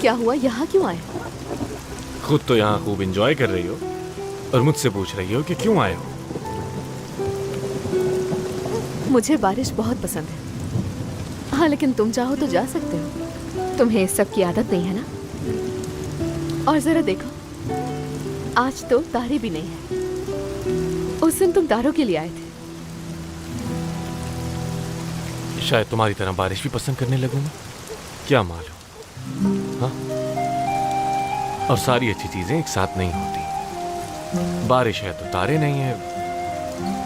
क्या हुआ, यहाँ क्यों आए? खुद तो यहाँ खूब एंजॉय कर रही हो और मुझसे पूछ रही हो कि क्यों आए हो। मुझे बारिश बहुत पसंद है। हाँ, लेकिन तुम चाहो तो जा सकते हो। तुम्हें इस सब की आदत नहीं है ना। और जरा देखो, आज तो तारे भी नहीं है। उस दिन तुम तारों के लिए आए थे। शायद तुम्हारी तरह बारिश भी पसंद करने लगूंगा, क्या मालूम। हाँ, और सारी अच्छी चीजें एक साथ नहीं होती। बारिश है तो तारे नहीं है,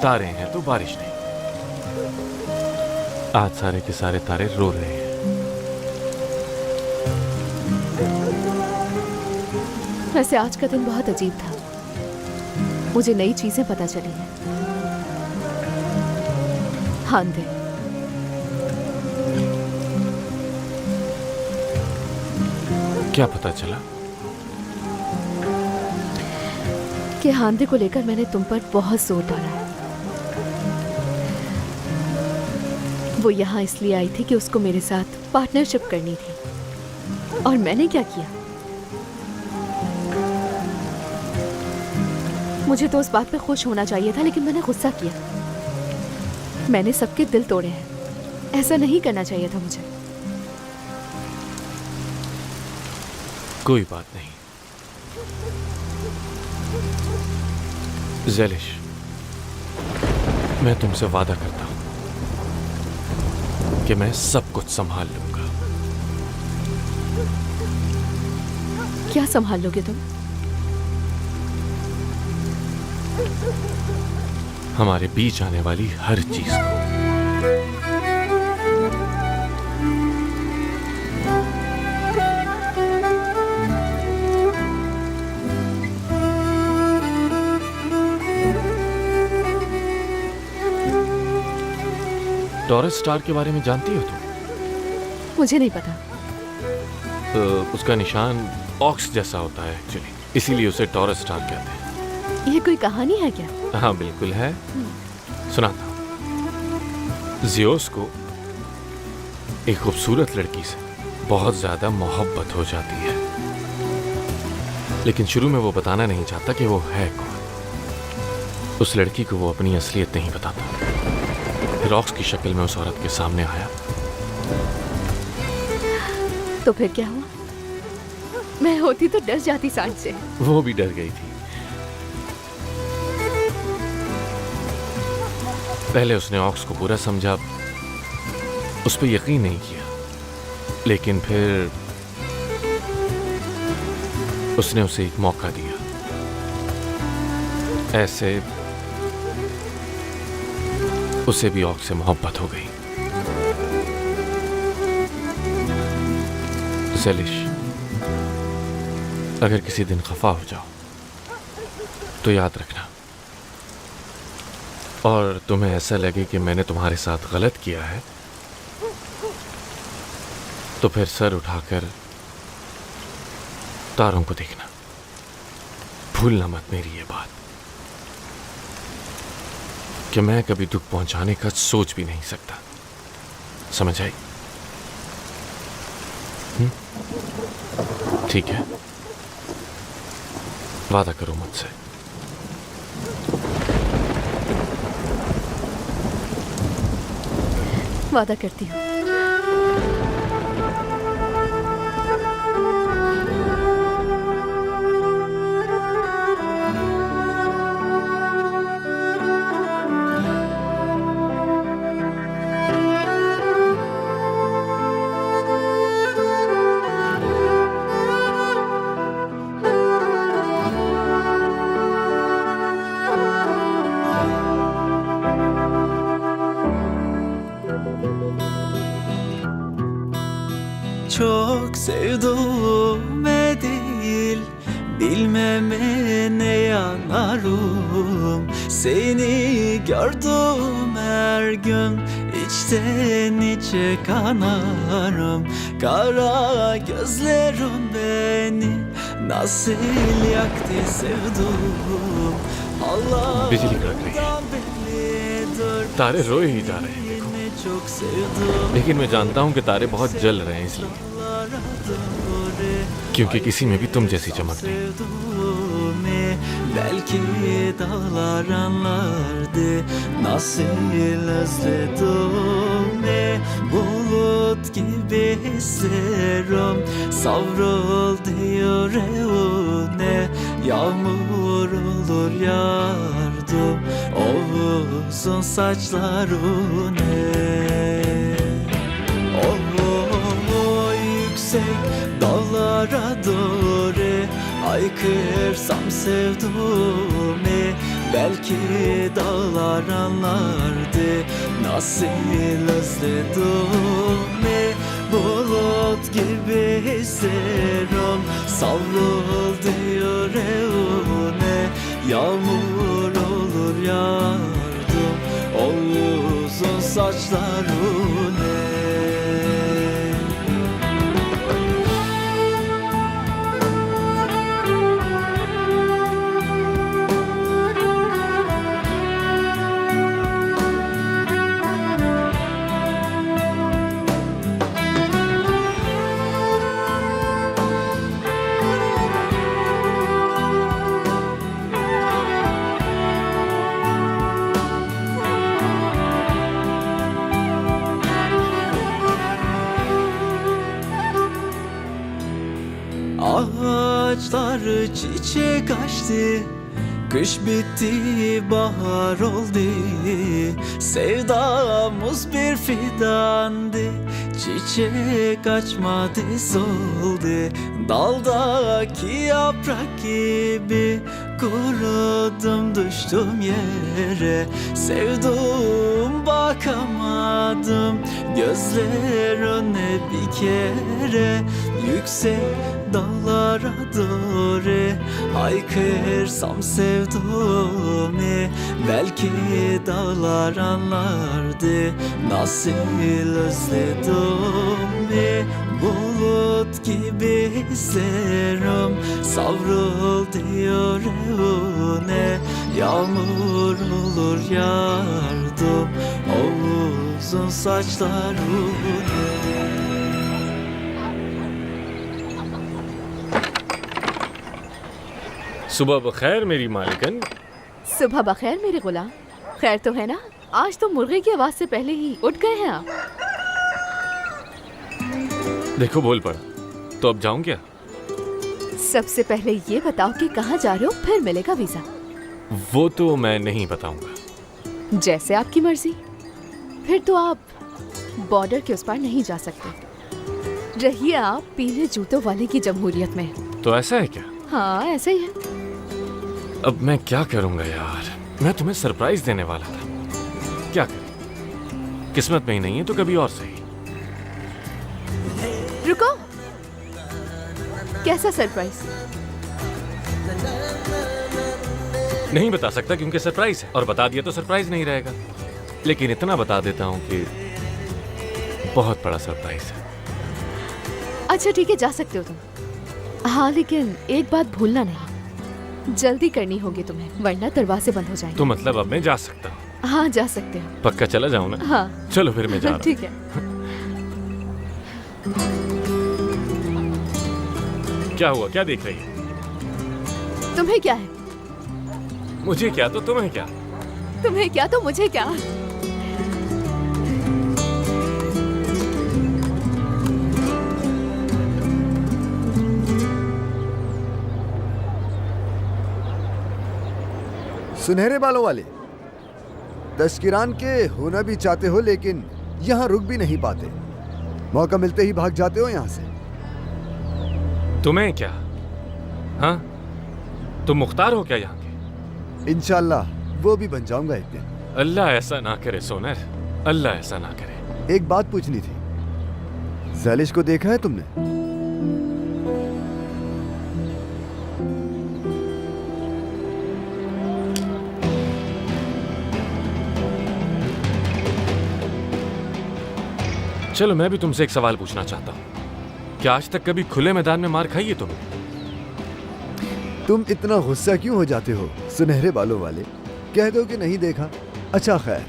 तारे हैं तो बारिश नहीं। आज सारे के सारे तारे रो रहे हैं। वैसे आज का दिन बहुत अजीब था। मुझे नई चीजें पता चली हैं। हांदे, क्या पता चला? कि हांदे को लेकर मैंने तुम पर बहुत जोर डाला है। वो यहाँ इसलिए आई थी कि उसको मेरे साथ पार्टनरशिप करनी थी। और मैंने क्या किया? मुझे तो उस बात पे खुश होना चाहिए था, लेकिन मैंने गुस्सा किया। मैंने सबके दिल तोड़े हैं। ऐसा नहीं करना चाहिए था मुझे। कोई बात नहीं ज़ेलिश, मैं तुमसे वादा करता हूं कि मैं सब कुछ संभाल लूंगा। क्या संभाल लोगे तुम? हमारे बीच आने वाली हर चीज को। टॉरस स्टार के बारे में जानती हो तुम? मुझे नहीं पता। उसका निशान ऑक्स जैसा होता है एक्चुअली, इसीलिए उसे टॉरस स्टार कहते हैं। ये कोई कहानी है क्या? हाँ बिल्कुल है, सुनाता हूँ। ज़ियोस को एक खूबसूरत लड़की से बहुत ज्यादा मोहब्बत हो जाती है, लेकिन शुरू में वो बताना नहीं चाहता कि वो है कौन। उस लड़की को वो अपनी असलियत नहीं बताता। फिर ऑक्स की शक्ल में उस औरत के सामने आया। तो फिर क्या हुआ? मैं होती तो डर जाती सांड से। वो भी डर गई थी। पहले उसने ऑक्स को बुरा समझा, उस पर यकीन नहीं किया, लेकिन फिर उसने उसे एक मौका दिया। ऐसे उसे भी ऑक्स से मोहब्बत हो गई। ज़ेलिश, अगर किसी दिन खफा हो जाओ तो याद रखना, और तुम्हें ऐसा लगे कि मैंने तुम्हारे साथ गलत किया है तो फिर सर उठाकर तारों को देखना। भूलना मत मेरी ये बात कि मैं कभी दुख पहुंचाने का सोच भी नहीं सकता। समझ आई? ठीक है, वादा करो मुझसे। वादा करती हूँ। Çok sevduğume değil, bilmeme ne yanarım. Seni gördüm her gün, içten içe kanarım. Kara gözlerim beni nasıl yaktı sevduğum. बिजली कड़क रही है, तारे रोए ही जा रहे हैं। देखो, लेकिन मैं जानता हूं कि तारे बहुत जल रहे हैं, इसलिए क्योंकि किसी में भी तुम जैसी चमक नहीं। sevduğumu belki dağlar anlardı nasıl özledim bulut gibi hislerim savruldu yüreğine yağmur olur yardım o uzun saçlarına yüksek dağlara doğru haykırsam sevduğumu belki dağlar anlardı nasıl özledim bulut gibi hislerim savruldu yüreğine yağmur olur yardım o uzun saçlarına. Ağaçlar çiçek açtı Kış bitti bahar oldu Sevdamız bir fidandı Çiçek açmadı soldu Daldaki yaprak gibi Kurudum düştüm yere Sevdim bakamadım Gözlerine bir kere Yüksek dağlara doğru haykırsam sevduğumu belki dağlar anlardı nasıl özledim bulut gibi hislerim savruldu yüreğine yağmur olur yardım o uzun saçlarına. सुबह बखैर मेरी मालिकन। सुबह बखैर मेरे गुलाम। खैर तो है ना? आज तो मुर्गे की आवाज से पहले ही उठ गए हैं आप। देखो बोल पड़ा तो अब जाऊं क्या? सबसे पहले ये बताओ कि कहाँ जा रहे हो, फिर मिलेगा वीजा। वो तो मैं नहीं बताऊंगा। जैसे आपकी मर्जी। फिर तो आप बॉर्डर के उस पार नहीं जा सकते। रहिए आप पीले जूतों वाले की जमहूरियत में। तो ऐसा है क्या? हाँ ऐसा ही है। अब मैं क्या करूंगा यार, मैं तुम्हें सरप्राइज देने वाला था। क्या करूं? किस्मत में ही नहीं है तो कभी और सही। रुको, कैसा सरप्राइज? नहीं बता सकता क्योंकि सरप्राइज है, और बता दिया तो सरप्राइज नहीं रहेगा। लेकिन इतना बता देता हूं कि बहुत बड़ा सरप्राइज है। अच्छा ठीक है, जा सकते हो तुम। हाँ लेकिन एक बात भूलना नहीं, जल्दी करनी होगी तुम्हें वरना दरवाजे बंद हो जाएंगे। तो मतलब अब मैं जा सकता हूँ? हाँ जा सकते हो। पक्का चला जाऊँ ना? हाँ चलो फिर मैं जा रहा हूँ। ठीक है। क्या हुआ, क्या देख रही है? तुम्हें क्या है? मुझे क्या तो तुम्हें क्या? तुम्हें क्या तो मुझे क्या? सुनहरे बालों वाले, तस्किरान के होना भी चाहते हो लेकिन यहाँ रुक भी नहीं पाते। मौका मिलते ही भाग जाते हो यहाँ से। तुम्हें क्या? हाँ, तुम मुख्तार हो क्या यहाँ के? इंशाल्लाह वो भी बन जाऊंगा एक दिन। अल्लाह ऐसा ना करे सोनर, अल्लाह ऐसा ना करे। एक बात पूछनी थी, ज़ैलिश को देखा है तुमने? चलो मैं भी तुमसे एक सवाल पूछना चाहता हूँ। क्या आज तक कभी खुले मैदान में मार खाई है तुमने? तुम इतना गुस्सा क्यों हो जाते हो सुनहरे बालों वाले? कह दो कि नहीं देखा। अच्छा खैर,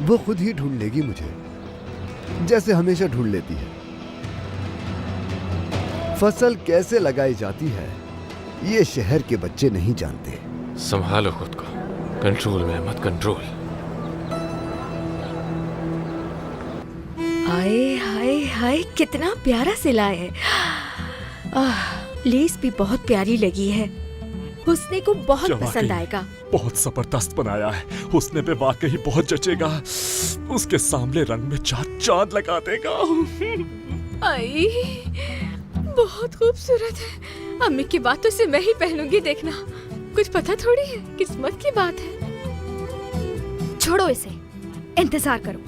वो खुद ही ढूंढ लेगी मुझे, जैसे हमेशा ढूंढ लेती है। फसल कैसे लगाई जाती है ये शहर के बच्चे नहीं जानते। संभालो खुद को, कंट्रोल में मत कंट्रोल। हाय हाय हाय, कितना प्यारा सिला है। लेस भी बहुत प्यारी लगी है, हुस्ने को बहुत पसंद आएगा। बहुत जबरदस्त बनाया है, हुस्ने पे वाकई बहुत जचेगा। उसके सामने रंग में चांद चांद लगा देगा। आई, बहुत खूबसूरत है। अम्मी की बातों से मैं ही पहनूंगी, देखना। कुछ पता थोड़ी है, किस्मत की बात है। छोड़ो इसे, इंतजार करो,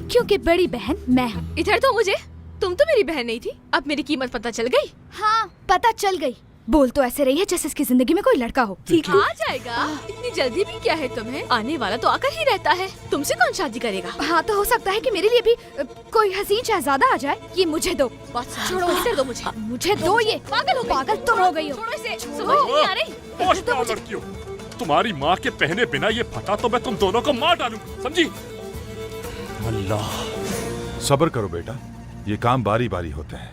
क्योंकि बड़ी बहन मैं हूँ। इधर तो मुझे, तुम तो मेरी बहन नहीं थी, अब मेरी कीमत पता चल गई। हाँ, पता चल गई। बोल तो ऐसे रही है जैसे इसकी जिंदगी में कोई लड़का हो। ठीक आ जाएगा, इतनी जल्दी भी क्या है तुम्हें? आने वाला तो आकर ही रहता है, तुमसे कौन शादी करेगा? हाँ, तो हो सकता है कि मेरे लिए भी कोई हसीन शहजादा आ जाए। ये मुझे दो। बस छोड़ो, इधर दो मुझे। मुझे दो ये। पागल तुम हो गई हो। छोड़ो इसे, समझ नहीं आ रही। होश में आओ लड़कियों, तुम्हारी माँ के पहने बिना ये फटा तो मैं तुम दोनों को मार डालूं, समझी? अल्लाह। सब्र करो बेटा, ये काम बारी बारी होते हैं,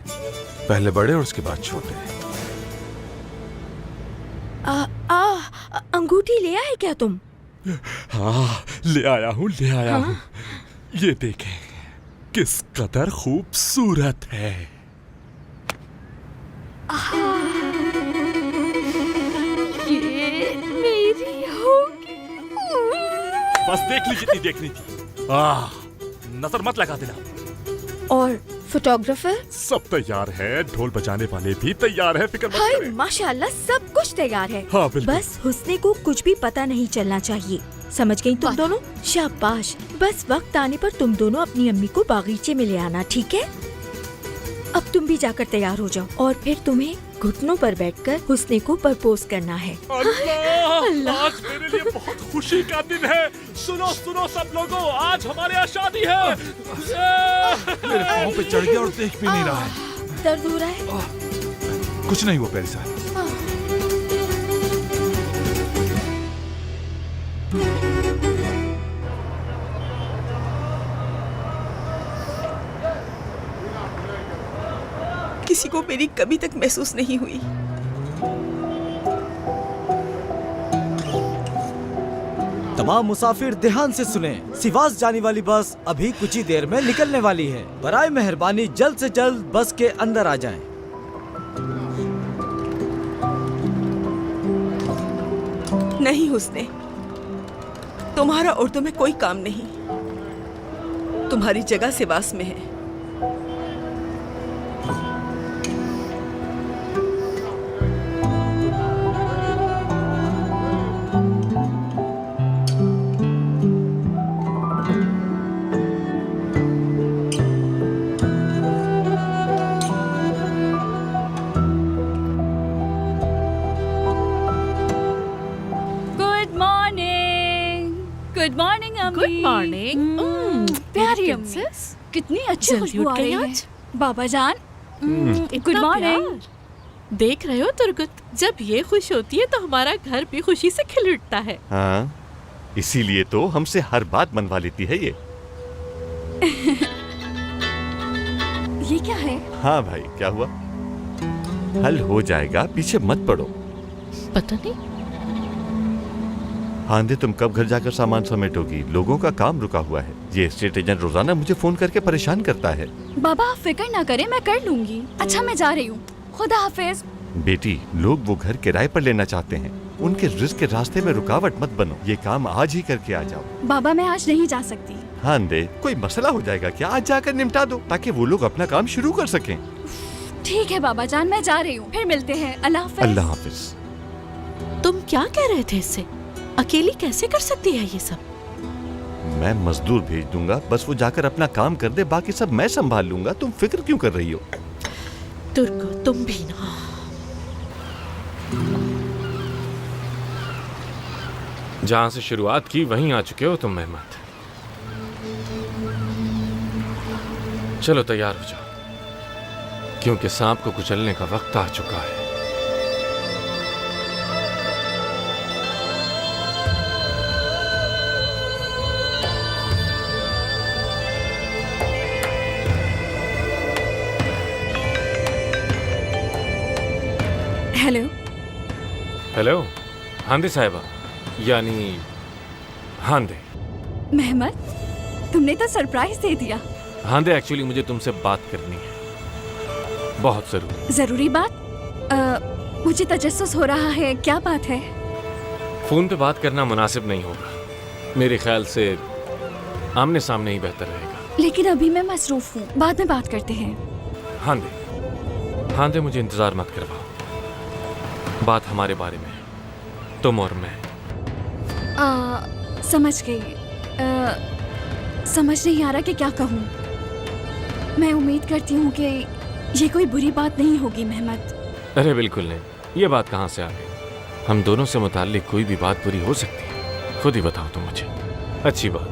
पहले बड़े और उसके बाद छोटे। अंगूठी ले आए क्या तुम? हाँ, ले आया हूँ। ये देखें किस कदर खूबसूरत है। ये मेरी होगी। बस देख ली जितनी देखनी थी। नजर मत लगा देना। और फोटोग्राफर? सब तैयार है, ढोल बजाने वाले भी तैयार है, फिक्र मत हाय करें। माशाल्लाह, सब कुछ तैयार है। हाँ, बिल्कुल। बस हुस्ने को कुछ भी पता नहीं चलना चाहिए, समझ गई तुम दोनों? शाबाश। बस वक्त आने पर तुम दोनों अपनी अम्मी को बागीचे में ले आना, ठीक है? अब तुम भी जाकर तैयार हो जाओ और फिर तुम्हें घुटनों पर बैठकर हुस्ने को प्रपोज करना है। अल्लाह, आज मेरे लिए बहुत खुशी का दिन है। सुनो सुनो सब लोगों, आज हमारे यहाँ शादी है। मेरे पाँव पे चढ़ गया और देख भी नहीं रहा है। दर्द हो रहा है? कुछ नहीं हुआ प्यारी साहब। किसी को मेरी कभी तक महसूस नहीं हुई। तमाम मुसाफिर ध्यान से सुने, सिवास जाने वाली बस अभी कुछ ही देर में निकलने वाली है। बराए मेहरबानी जल्द से जल्द बस के अंदर आ जाएं। नहीं हुस्ने, तुम्हारा उर्दू में कोई काम नहीं। तुम्हारी जगह सिवास में है। गुड मॉर्निंग अम्मी। Good morning. प्यारी अम्मी, कितनी अच्छी खुशबू आ रही है। बाबा जान, गुड मॉर्निंग। देख रहे हो तुर्गुत, जब ये खुश होती है तो हमारा घर भी खुशी से खिल उठता है। हाँ, इसीलिए तो हमसे हर बात मनवा लेती है ये। ये क्या है? हाँ भाई, क्या हुआ? हल हो जाएगा, पीछे मत पड़ो। पता नहीं। आंधे, तुम कब घर जाकर सामान समेटोगी? लोगों का काम रुका हुआ है। ये एस्टेट एजेंट रोजाना मुझे फोन करके परेशान करता है। बाबा आप फिक्र ना करें, मैं कर लूंगी। अच्छा मैं जा रही हूँ, खुदा हाफिज। बेटी, लोग वो घर किराए पर लेना चाहते हैं, उनके रिस्क के रास्ते में रुकावट मत बनो। ये काम आज ही करके आ जाओ। बाबा मैं आज नहीं जा सकती। हाँ आंधे, कोई मसला हो जाएगा क्या? आज जाकर निपटा दो ताकि वो लोग अपना काम शुरू कर सकें। ठीक है बाबा जान, मैं जा रही हूँ, फिर मिलते हैं। अल्लाह हाफिज। अल्लाह हाफिज। तुम क्या कह रहे थे इससे? अकेली कैसे कर सकती है ये सब? मैं मजदूर भेज दूंगा, बस वो जाकर अपना काम कर दे, बाकी सब मैं संभाल लूंगा। तुम फिक्र क्यों कर रही हो? तुर्को, तुम भी ना। जहां से शुरुआत की वहीं आ चुके हो तुम मेहमत। चलो तैयार हो जाओ, क्योंकि सांप को कुचलने का वक्त आ चुका है। हेलो। हेलो, हांदे साहिबा, यानी हांदे। मेहमत, तुमने तो सरप्राइज दे दिया। हांदे, एक्चुअली मुझे तुमसे बात करनी है, बहुत जरूरी। जरूरी बात? मुझे तजस्सुस हो रहा है, क्या बात है? फोन पे बात करना मुनासिब नहीं होगा, मेरे ख्याल से आमने सामने ही बेहतर रहेगा। लेकिन अभी मैं मसरूफ हूँ, बाद में बात करते हैं। हांदे, मुझे इंतजार मत करवाओ, बात हमारे बारे में है, तुम और मैं। समझ गई। समझ नहीं आ रहा कि क्या कहूँ। मैं उम्मीद करती हूँ कि ये कोई बुरी बात नहीं होगी मेहमत। अरे बिल्कुल नहीं, ये बात कहाँ से आ गई? हम दोनों से मुताल्लिक कोई भी बात बुरी हो सकती है, खुद ही बताओ तुम मुझे। अच्छी बात,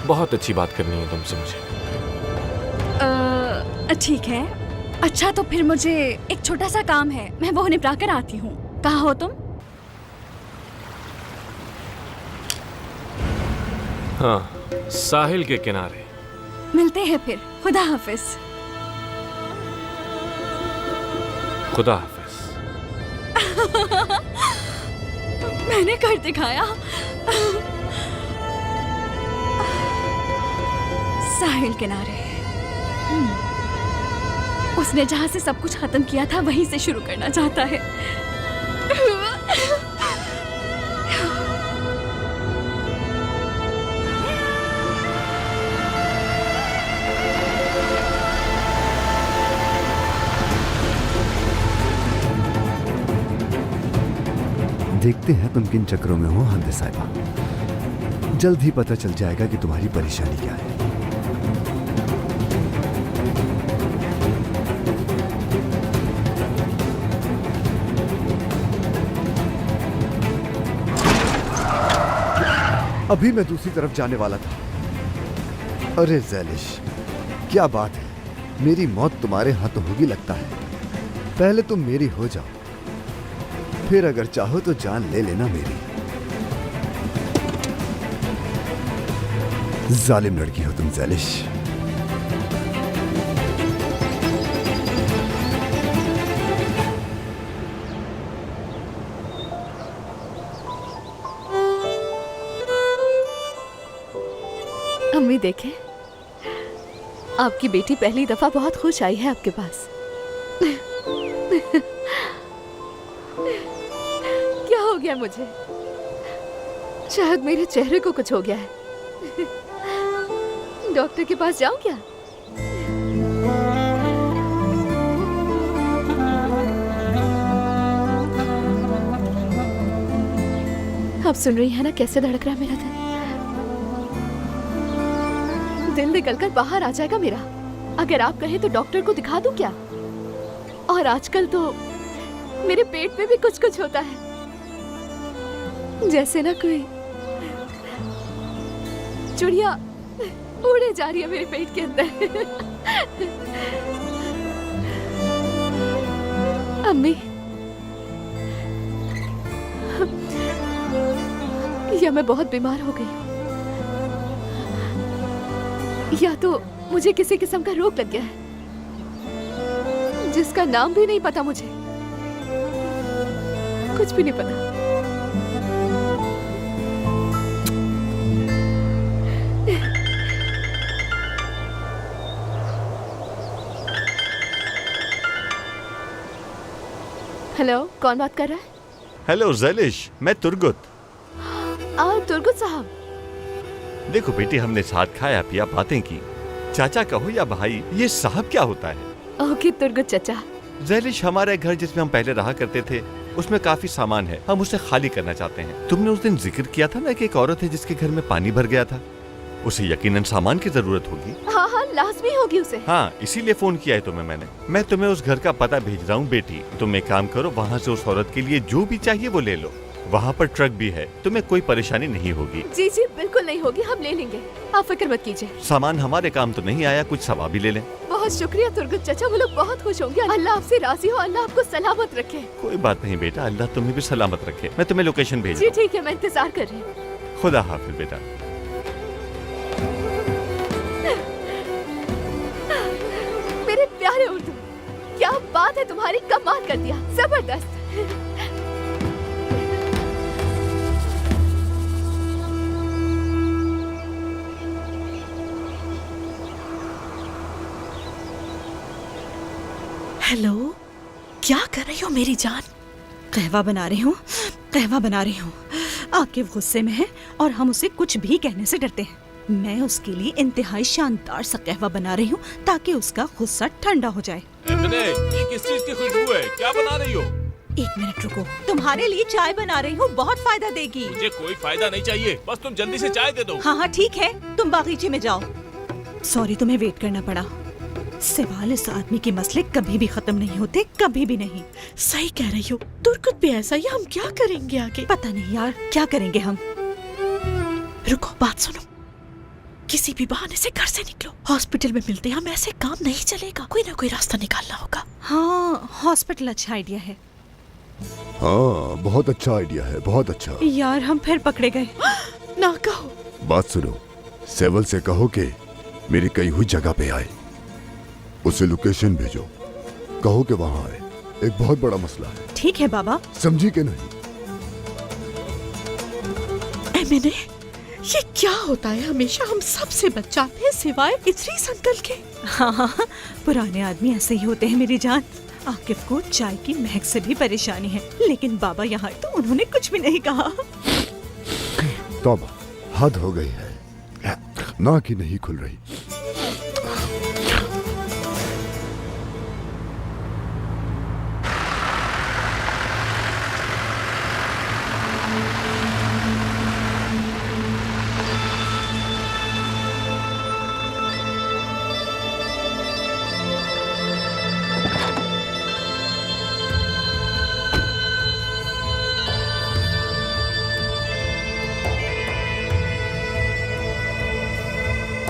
बहुत अच्छी बात करनी है तुमसे मुझे। ठीक है। अच्छा तो फिर मुझे एक छोटा सा काम है, मैं वो निपटा कर आती हूँ। कहाँ हो तुम? हाँ, साहिल के किनारे। मिलते हैं फिर। खुदा हाफिज। खुदा हाफिज। मैंने कर दिखाया। साहिल किनारे। उसने जहां से सब कुछ खत्म किया था वहीं से शुरू करना चाहता है। देखते हैं तुम किन चक्रों में हो हांदे साहिबा। जल्द ही पता चल जाएगा कि तुम्हारी परेशानी क्या है। अभी मैं दूसरी तरफ जाने वाला था। अरे ज़ैलिश, क्या बात है, मेरी मौत तुम्हारे हाथों होगी लगता है। पहले तुम मेरी हो जाओ, फिर अगर चाहो तो जान ले लेना मेरी। जालिम लड़की हो तुम ज़ैलिश। अम्मी देखें, आपकी बेटी पहली दफा बहुत खुश आई है आपके पास। क्या हो गया मुझे? शायद मेरे चेहरे को कुछ हो गया है। डॉक्टर के पास जाऊं क्या? आप सुन रही है ना कैसे धड़क रहा है मेरा दिल? दिल निकलकर बाहर आ जाएगा मेरा। अगर आप कहें तो डॉक्टर को दिखा दूं क्या? और आजकल तो मेरे पेट में भी कुछ कुछ होता है, जैसे ना कोई चिड़िया उड़े जा रही है मेरे पेट के अंदर। अम्मी, या मैं बहुत बीमार हो गई हूँ, या तो मुझे किसी किस्म का रोग लग गया है जिसका नाम भी नहीं पता मुझे। कुछ भी नहीं पता। हेलो, कौन बात कर रहा है? हेलो ज़ैलिश, मैं तुर्गुत। तुर्गुत साहब। देखो बेटी, हमने साथ खाया पिया, बातें की। चाचा कहो या भाई, ये साहब क्या होता है? ओके तुर्गुत चाचा। ज़ैलिश, हमारे घर जिसमें हम पहले रहा करते थे उसमें काफी सामान है, हम उसे खाली करना चाहते हैं। तुमने उस दिन जिक्र किया था ना कि एक औरत है जिसके घर में पानी भर गया था, उसे यकीनन सामान की जरूरत होगी। हाँ हाँ, लाजमी होगी उसे। हाँ, इसीलिए फोन किया है तुम्हें मैंने। मैं तुम्हें उस घर का पता भेज रहा हूँ बेटी। तुम एक काम करो, वहाँ से उस औरत के लिए जो भी चाहिए वो ले लो। वहाँ पर ट्रक भी है, तुम्हें कोई परेशानी नहीं होगी। जी जी बिल्कुल नहीं होगी, हम ले लेंगे, आप फिक्र मत कीजिए। सामान हमारे काम तो नहीं आया, कुछ सवा भी ले लें। बहुत शुक्रिया तुर्गुत चाचा, वो लोग बहुत खुश होंगे। अल्लाह आपसे राजी हो, अल्लाह आपको सलामत रखे। कोई बात नहीं बेटा, अल्लाह तुम्हें भी सलामत रखे। मैं तुम्हें लोकेशन भेज जी रहा हूँ। ठीक है, मैं इंतजार कर रही हूँ। खुदा हाफिज बेटा। मेरे प्यारे उर्दू, क्या बात है तुम्हारी, कमाल कर दिया, जबरदस्त। हेलो, क्या कर रही हो मेरी जान? कहवा बना रही हूँ, कहवा बना रही हूँ। आकिब गुस्से में है और हम उसे कुछ भी कहने से डरते हैं। मैं उसके लिए इंतहाई शानदार सा कहवा बना रही हूँ ताकि उसका गुस्सा ठंडा हो जाए। ये किस चीज की खुशबू है? क्या बना रही हो? एक मिनट रुको, तुम्हारे लिए चाय बना रही हूँ, बहुत फायदा देगी। मुझे कोई फायदा नहीं चाहिए, बस तुम जल्दी से चाय दे दो। हाँ हाँ ठीक है, तुम बागीचे में जाओ। सॉरी तुम्हें वेट करना पड़ा। सवाल इस आदमी के मसले कभी भी खत्म नहीं होते, कभी भी नहीं। सही कह रही हो, तुर्कुत भी ऐसा ही। हम क्या करेंगे आगे? पता नहीं यार, क्या करेंगे हम। रुको, बात सुनो। किसी भी बहाने से घर से निकलो, हॉस्पिटल में मिलते हैं हम। ऐसे काम नहीं चलेगा, कोई ना कोई रास्ता निकालना होगा। हाँ, हॉस्पिटल अच्छा आइडिया है। हाँ, बहुत अच्छा आइडिया है, बहुत अच्छा। यार हम फिर पकड़े गए। ना कहो। बात सुनो, सेवल से कहो कि मेरी कही हुई जगह पे आए, उसे लोकेशन भेजो, कहो कि वहाँ आए। एक बहुत बड़ा मसला है। ठीक है बाबा। समझी कि नहीं? एमिने, ये क्या होता है? हमेशा हम सबसे बच जाते हैं सिवाय इद्रीस अंकल के। हाँ हाँ, पुराने आदमी ऐसे ही होते हैं मेरी जान। आकिब को चाय की महक से भी परेशानी है, लेकिन बाबा यहाँ तो उन्होंने कुछ भी नहीं कहा। तौबा, हद हो गई है, नाक ही नहीं खुल रही।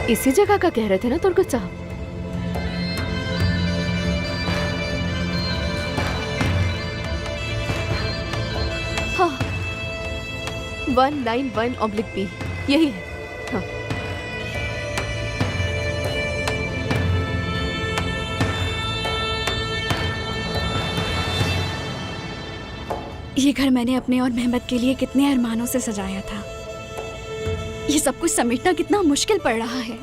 इसी जगह का कह रहे थे ना तुर्कुत साहब? हाँ, 191/B यही है। हाँ। ये घर मैंने अपने और मेहमत के लिए कितने अरमानों से सजाया था। ये सब कुछ समेटना कितना मुश्किल पड़ रहा है,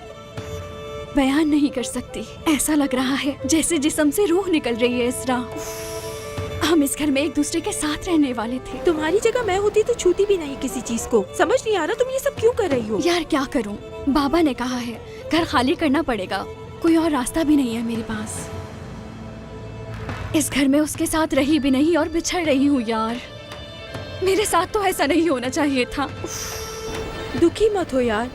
बयान नहीं कर सकती। ऐसा लग रहा है जैसे जिस्म से रूह निकल रही है। इसरा, हम इस घर में एक दूसरे के साथ रहने वाले थे। तुम्हारी जगह मैं होती तो छूती भी नहीं किसी चीज को। समझ नहीं आ रहा तुम ये सब क्यों कर रही हो? यार क्या करूं, बाबा ने कहा है घर खाली करना पड़ेगा, कोई और रास्ता भी नहीं है मेरे पास। इस घर में उसके साथ रही भी नहीं और बिछड़ रही हूँ। यार मेरे साथ तो ऐसा नहीं होना चाहिए था। दुखी मत हो यार,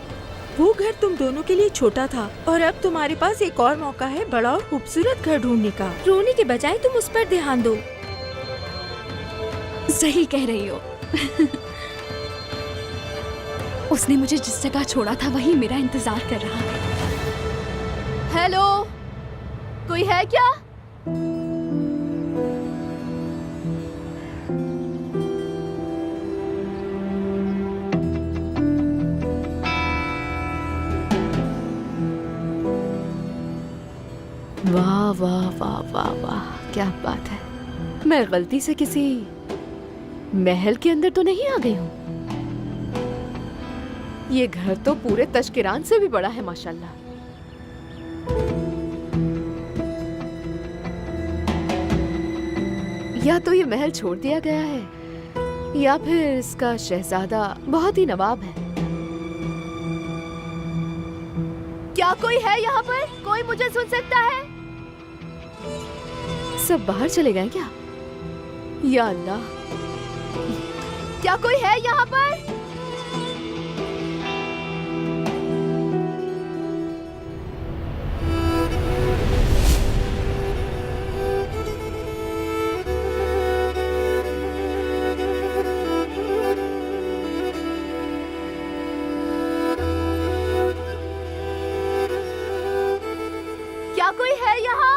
वो घर तुम दोनों के लिए छोटा था और अब तुम्हारे पास एक और मौका है बड़ा और खूबसूरत घर ढूंढने का। रोने के बजाय तुम उस पर ध्यान दो। सही कह रही हो। उसने मुझे जिस जगह छोड़ा था वही मेरा इंतजार कर रहा है। हेलो, कोई है क्या? वाह वाह वाह वाह वाह, क्या बात है। मैं गलती से किसी महल के अंदर तो नहीं आ गई हूँ? ये घर तो पूरे तशकिरान से भी बड़ा है माशाल्लाह। या तो ये महल छोड़ दिया गया है या फिर इसका शहजादा बहुत ही नवाब है। क्या कोई है यहाँ पर? कोई मुझे सुन सकता है? सब बाहर चले गए क्या? या अल्लाह, क्या कोई है यहाँ पर? क्या कोई है यहाँ?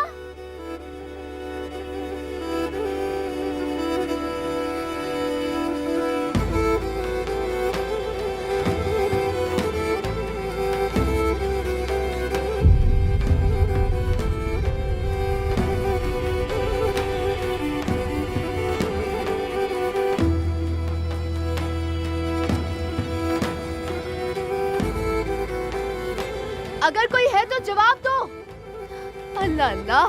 अगर कोई है तो जवाब दो। अल्लाह अल्लाह,